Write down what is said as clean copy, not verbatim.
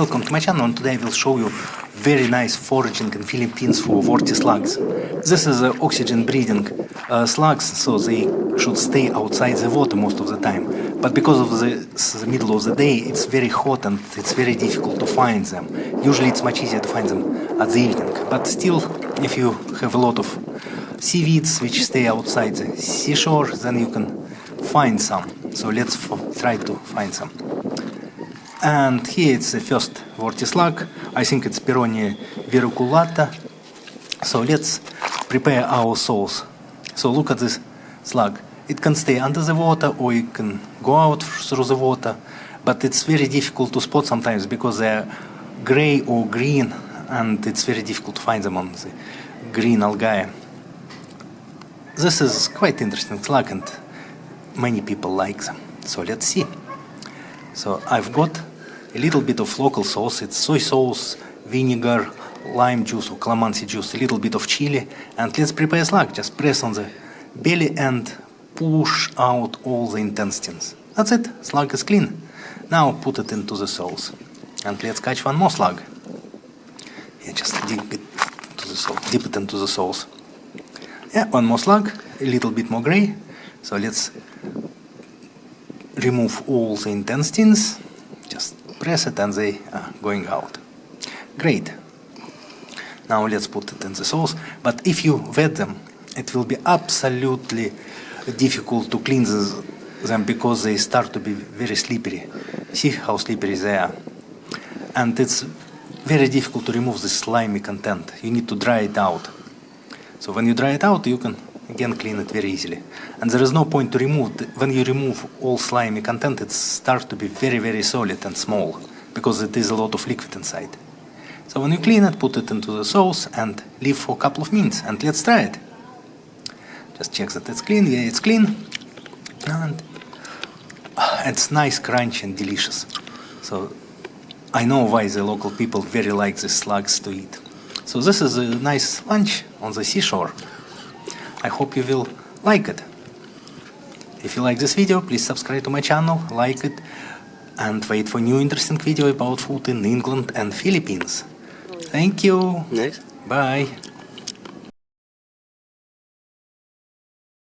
Welcome to my channel, and today I will show you very nice foraging in Philippines for warty slugs. This is oxygen breathing slugs, so they should stay outside the water most of the time. But because of the middle of the day, it's very hot and it's very difficult to find them. Usually it's much easier to find them at the evening. But still, if you have a lot of seaweeds which stay outside the seashore, then you can find some. So let's try to find some. And here it's the first warty slug. I think it's Peronia verruculata. So let's prepare our sauce. So look at this slug. It can stay under the water or it can go out through the water, but it's very difficult to spot sometimes because they're gray or green, and it's very difficult to find them on the green algae. This is quite interesting slug and many people like them. So let's see. So I've got a little bit of local sauce. It's soy sauce, vinegar, lime juice or calamansi juice, a little bit of chili, and let's prepare slug. Just press on the belly and push out all the intestines. That's it. Slug is clean. Now put it into the sauce, and let's catch one more slug. Yeah, just dip it into the sauce. Dip it into the sauce. Yeah, one more slug, a little bit more gray. So let's remove all the intestines. Just press it and they are going out. Great. Now let's put it in the sauce. But if you wet them, it will be absolutely difficult to clean them because they start to be very slippery. See how slippery they are. And it's very difficult to remove the slimy content. You need to dry it out. So when you dry it out, you can again clean it very easily. And there is no point to remove when you remove all slimy content, it starts to be very, very solid and small because it is a lot of liquid inside. So when you clean it, put it into the sauce and leave for a couple of minutes, and let's try it. Just check that it's clean. Yeah, it's clean. And it's nice, crunchy and delicious. So I know why the local people very like these slugs to eat. So this is a nice lunch on the seashore. I hope you will like it. If you like this video, please subscribe to my channel, like it, and wait for new interesting video about food in England and Philippines. Thank you. Nice. Bye.